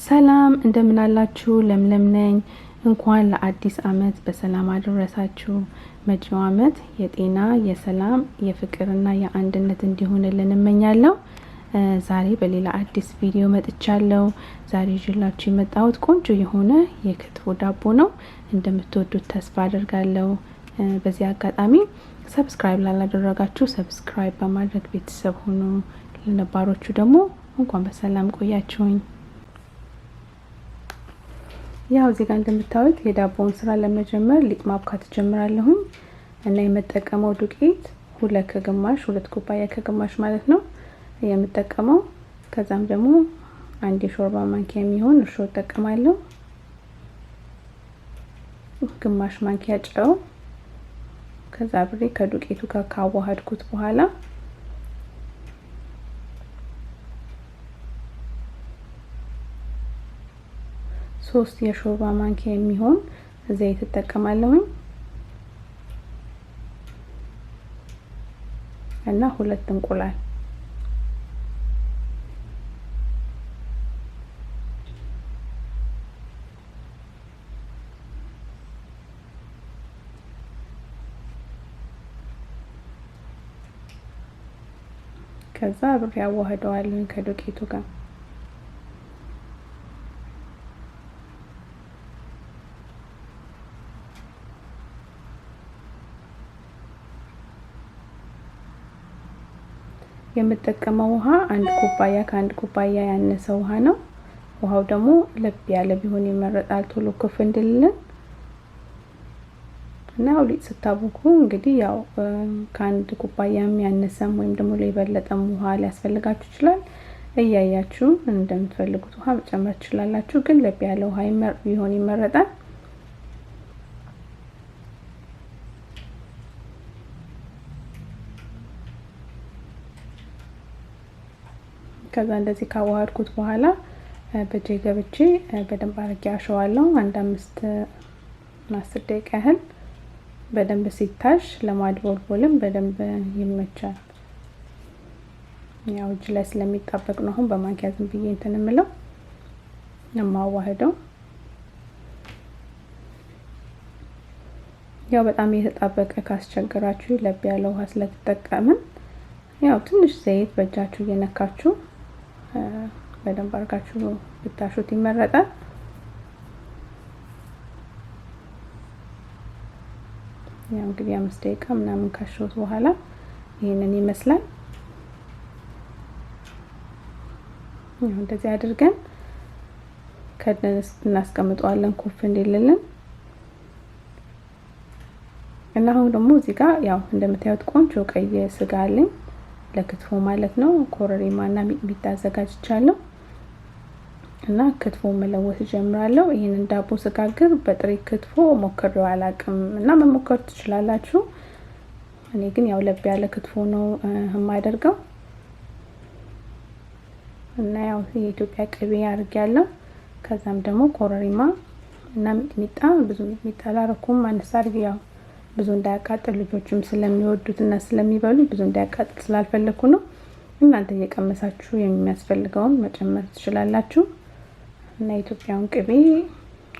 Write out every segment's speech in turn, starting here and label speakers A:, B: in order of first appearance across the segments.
A: ሰላም እንደምን አላችሁ? ለምለም ነኝ። እንኳን ለአዲስ አመት በሰላም አደረሳችሁ። መጪው አመት የጤና፣ የሰላም፣ የፍቅርና የአንድነት እንዲሆንልን እመኛለሁ። ዛሬ በሌላ አዲስ ቪዲዮ መጥቻለሁ። ዛሬ ይዤላችሁ የመጣሁት ቆንጆ የሆነ የክትፎ ዳቦ ነው። እንደምትወዱት ተስፋ አደርጋለሁ። በዚህ አጋጣሚ ሰብስክራይብ ላላደረጋችሁ ሰብስክራይብ በማድረግ ቤተሰብ ሁኑ። ለነባሮቹ ደግሞ እንኳን በሰላም ቆያችሁኝ። ያው እዚህ ጋር እንደምታዩት የዳቦውን ስራ ለመጀመር ሊጥ ማብካት ጀምራለሁ እና የምጠቀመው ዱቄት 2 ኩባያ ከግማሽ ማለት ነው የምጠቀመው። ከዛም ደግሞ 1 የሾርባ ማንኪያ የሚሆን እርሾ እጠቀማለሁ። ግማሽ ማንኪያ ጨው። ከዛ አብሬ ከዱቄቱ ጋር ካዋሃድኩት በኋላ ሶስት የሾርባ ማንኪያ የሚሆን ዘይት እጠቀማለሁ እና 2 እንቁላል። ከዛ አብሬ አዋህደዋለሁ ከዱቄቱ ጋር። የምጠቀመው ውሃ 1 ኩባያ ከ1 ኩባያ ያነሰ ውሃ ነው። ውሃው ደግሞ ለብ ያለ ቢሆን ይመረጣል ቶሎ ኩፍ እንዲልልን። እና ሊጥ ስታቦኩ እንግዲህ ያው ከ1 ኩባያም ያነሰም ወይም ደግሞ ለበለጠም ውሃ ሊያስፈልጋችሁ ይችላል። እያያችሁ እንደምትፈልጉት ውሃ መጨመር ትችላላችሁ፣ ግን ለብ ያለ ውሃ ቢሆን ይመረጣል። ከዛ እንደዚህ ካዋሃድኩት በኋላ በጄ ገብቼ በደንብ አድርጌ አሸዋለሁ። 5-10 ደቂቃ ያህል በደንብ ሲታሽ ለማድቦልቦልም በደንብ ይመቻል። ያው እጅ ላይ ስለሚጣበቅ ነው አሁን በማንኪያ ዝም ብዬ እንትን እምለው የማዋህደው። ያው በጣም የተጣበቀ ካስቸገራችሁ ለብ ያለ ውሃ ስለተጠቀምን ያው ትንሽ ዘይት በእጃችሁ እየነካችሁ በደንብ አድርጋችሁ ብታሹት ይመረጣል። ያው እንግዲህ 5 ደቂቃ ምናምን ካሸሁት በኋላ ይሄንን ይመስላል። ያው እንደዚህ አድርገን ከደስ እናስቀምጠዋለን ኩፍ እንዲልልን። እና አሁን ደግሞ እዚህ ጋር ያው እንደምታዩት ቆንጆ ቀይ ስጋ አለኝ ለክትፎ ማለት ነው። ኮረሪማና ሚጥሚጣ አዘጋጅቻለሁ እና ክትፎ መለወስ ጀምራለሁ። ይሄንን ዳቦ ስጋግር በጥሬ ክትፎ ሞክሬው አላቅም እና መሞከር ትችላላችሁ። እኔ ግን ያው ለብ ያለ ክትፎ ነው የማደርገው እና ያው የኢትዮጵያ ቅቤ አድርጌያለሁ። ከዛም ደግሞ ኮረሪማ እና ሚጥሚጣ፣ ብዙ ሚጥሚጣ አላረኩም፣ አነሳ አድርጌ ያው ብዙ እንዳያቃጥል ልጆችም ስለሚወዱትና ስለሚበሉ ብዙ እንዳያቃጥል ስላልፈለኩ ነው። እናንተ እየቀመሳችሁ የሚያስፈልገውን መጨመር ትችላላችሁ። እና የኢትዮጵያውን ቅቤ፣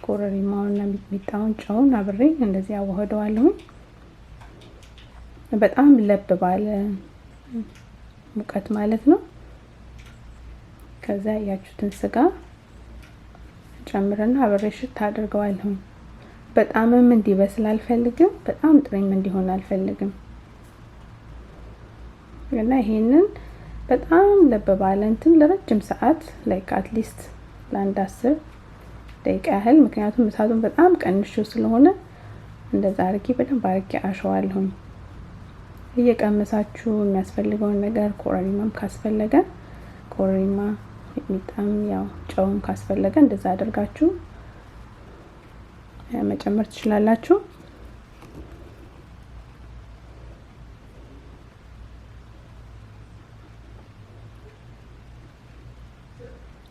A: ኮረሪማውንና ሚጥሚጣውን፣ ጨውን አብሬ እንደዚህ አዋህደዋለሁ። በጣም ለብ ባለ ሙቀት ማለት ነው። ከዛ ያያችሁትን ስጋ ጨምርና አብሬ ሽት አድርገዋለሁ። በጣምም እንዲበስል አልፈልግም፣ በጣም ጥሬም እንዲሆን አልፈልግም። እና ይሄንን በጣም ለብ ባለ እንትን ለረጅም ሰዓት ላይክ አትሊስት ለ10 ደቂቃ ያህል፣ ምክንያቱም እሳቱን በጣም ቀንሼው ስለሆነ እንደዛ አድርጌ በደንብ አድርጌ አሸዋለሁ። እየቀመሳችሁ የሚያስፈልገውን ነገር ኮረሪማም ካስፈለገ ኮረሪማ፣ ሚጥሚጣም ያው ጨውም ካስፈለገ እንደዛ አድርጋችሁ መጨመር ትችላላችሁ።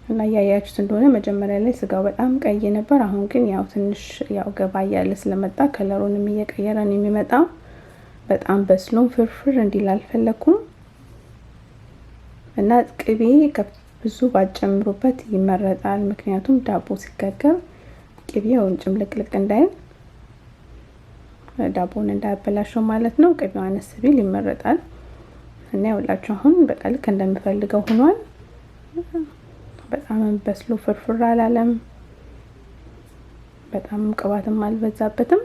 A: እና ያያችሁት እንደሆነ መጀመሪያ ላይ ስጋው በጣም ቀይ ነበር። አሁን ግን ያው ትንሽ ያው ገባ ያለ ስለመጣ ከለሩንም እየቀየረ ነው የሚመጣው። በጣም በስሎም ፍርፍር እንዲል አልፈለኩም እና ቅቤ ብዙ ባጨምሩበት ይመረጣል ምክንያቱም ዳቦ ሲጋገር ቅቤው ጭምልቅልቅ እንዳይል ዳቦን እንዳያበላሸው ማለት ነው ቅቤው አነስ ቢል ይመረጣል እና ያውላችሁ አሁን በቃ ልክ እንደምፈልገው ሆኗል በጣም በስሎ ፍርፍር አላለም በጣም ቅባትም አልበዛበትም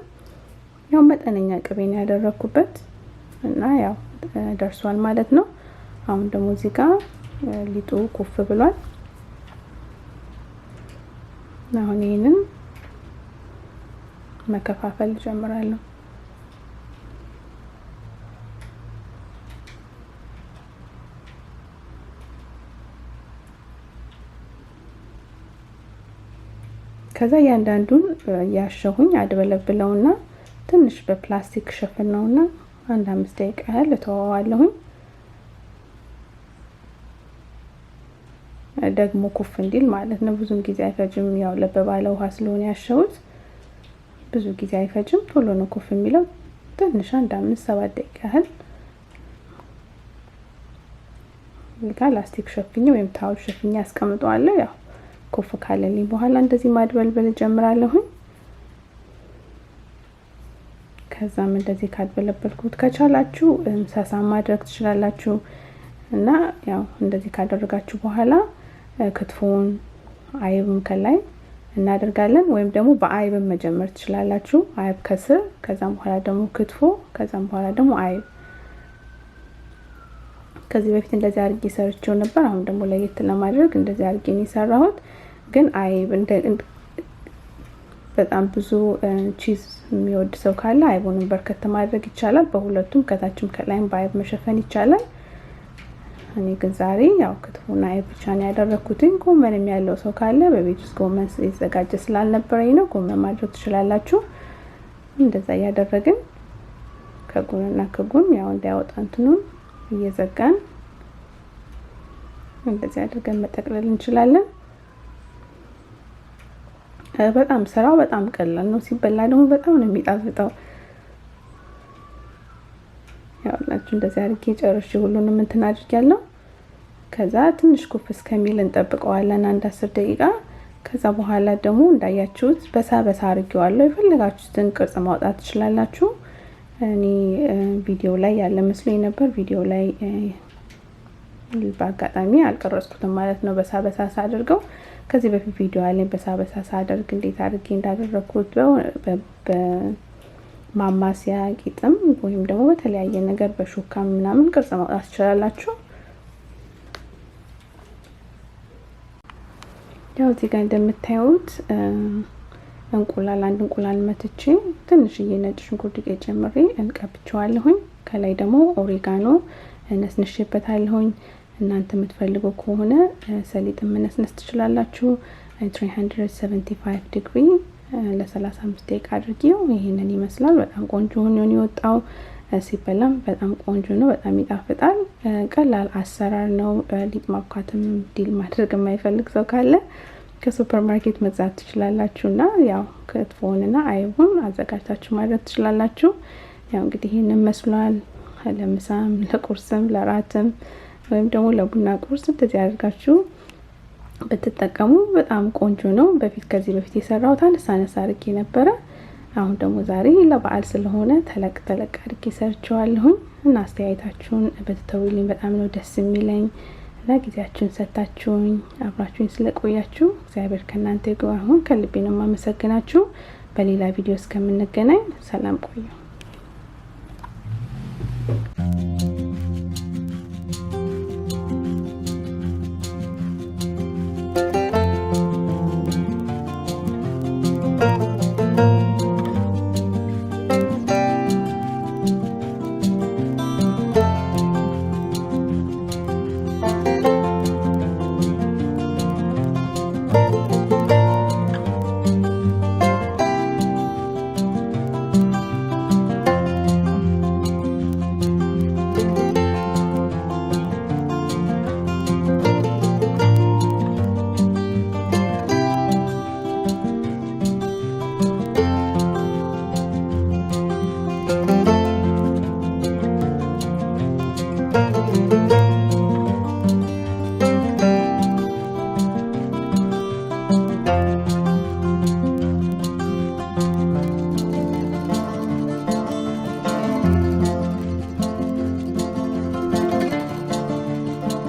A: ያው መጠነኛ ቅቤ ነው ያደረኩበት እና ያው ደርሷል ማለት ነው አሁን ደግሞ እዚህ ጋር ሊጡ ኩፍ ብሏል አሁን ይሄንን መከፋፈል ጀምራለሁ ከዛ ያንዳንዱን ያሸሁኝ አድበለብለውና ትንሽ በፕላስቲክ ሸፍነውና አንድ 5 ደቂቃ ያህል ተዋዋለሁኝ ደግሞ ኩፍ እንዲል ማለት ነው ብዙም ጊዜ አይፈጅም ያው ለበባለ ውሃ ስለሆነ ያሸሁት ብዙ ጊዜ አይፈጅም ቶሎ ነው ኩፍ የሚለው ትንሽ አንድ 5-7 ደቂቃ ያህል ፕላስቲክ ሸፍኜ ወይም ታውል ሸፍኜ አስቀምጠዋለሁ ያው ኩፍ ካለልኝ በኋላ እንደዚህ ማድበልበል ጀምራለሁኝ ከዛም እንደዚህ ካድበለበልኩት ከቻላችሁ ሳሳ ማድረግ ትችላላችሁ እና ያው እንደዚህ ካደረጋችሁ በኋላ ክትፎን አይብም ከላይ እናደርጋለን ወይም ደግሞ በአይብም መጀመር ትችላላችሁ አይብ ከስር ከዛም በኋላ ደግሞ ክትፎ ከዛም በኋላ ደግሞ አይብ ከዚህ በፊት እንደዚህ አርጌ ሰርቼው ነበር አሁን ደግሞ ለየት ለማድረግ እንደዚህ አርጌ ነው የሰራሁት ግን አይብ በጣም ብዙ ቺዝ የሚወድ ሰው ካለ አይቡን በርከት ማድረግ ይቻላል በሁለቱም ከታችም ከላይም በአይብ መሸፈን ይቻላል እኔ ግን ዛሬ ያው ክትፎና አይብ ብቻ ነው ያደረኩት ጎመንም ያለው ሰው ካለ በቤት ውስጥ ጎመን ይዘጋጅ ስላልነበረኝ ነው ጎመን ማድረግ ትችላላችሁ እንደዛ ያደረግን ከጎንና ከጎን ያው እንዳይወጣ እንትኑን እየዘጋን እንደዚህ አድርገን መጠቅለል እንችላለን በጣም ስራው በጣም ቀላል ነው ሲበላ ደግሞ በጣም ነው የሚጣፍጠው ያው ለአንቺ እንደዚህ አድርጌ ጨርሼ ሁሉንም እንትን አድርጌያለሁ ከዛ ትንሽ ኩፍ እስከሚል እንጠብቀዋለን አንድ 10 ደቂቃ ከዛ በኋላ ደግሞ እንዳያችሁት በሳ አድርጌዋለሁ የፈለጋችሁትን ቅርጽ ማውጣት ትችላላችሁ እኔ ቪዲዮ ላይ ያለ መስሎኝ ነበር ቪዲዮ ላይ በአጋጣሚ አልቀረጽኩትም ማለት ነው በሳ አድርገው ከዚህ በፊት ቪዲዮ ላይ በሳ አድርግ እንዴት አድርጌ እንዳደረኩት በማማሲያ ቂጥም ወይም ደግሞ በተለያየ ነገር በሹካ ምናምን ቅርጽ ማውጣት ትችላላችሁ ያው እዚህ ጋር እንደምታዩት አንድ እንቁላል መትቼ ትንሽዬ ነጭ ሽንኩርት ጨምሬ እንቀብቸዋለሁኝ ከላይ ደግሞ ኦሪጋኖ ነስንሽበታለሁኝ እናንተ የምትፈልጉ ከሆነ ሰሊጥ መነስነስ ትችላላችሁ 375 ዲግሪ ለ35 ደቂቃ አድርጊው ይሄንን ይመስላል በጣም ቆንጆ ሆኖ የወጣው ሲበላም በጣም ቆንጆ ነው በጣም ይጣፍጣል ቀላል አሰራር ነው ሊጥ ማብካትም ዲል ማድረግ የማይፈልግ ሰው ካለ ከሱፐርማርኬት መግዛት ትችላላችሁና ያው ክትፎንና አይቡን አዘጋጅታችሁ ማድረግ ትችላላችሁ ያው እንግዲህ ይሄንን መስሏል ለምሳም ለቁርስም ለራትም ወይም ደግሞ ለቡና ቁርስ እንደዚህ አድርጋችሁ በተጠቀሙ በጣም ቆንጆ ነው በፊት ከዚህ በፊት የሰራሁት አነሳ አድርጌ ነበር አሁን ደግሞ ዛሬ ለበዓል ስለሆነ ተለቅ አድርጌ ሰርቼዋለሁ እና አስተያየታችሁን በተተውልኝ በጣም ነው ደስ የሚለኝ እና ጊዜያችሁን ሰጣችሁኝ አብራችሁኝ ስለቆያችሁ እግዚአብሔር ከናንተ ጋር ይሁን ከልቤ ነው ማመሰግናችሁ በሌላ ቪዲዮ እስከምንገናኝ ሰላም ቆዩ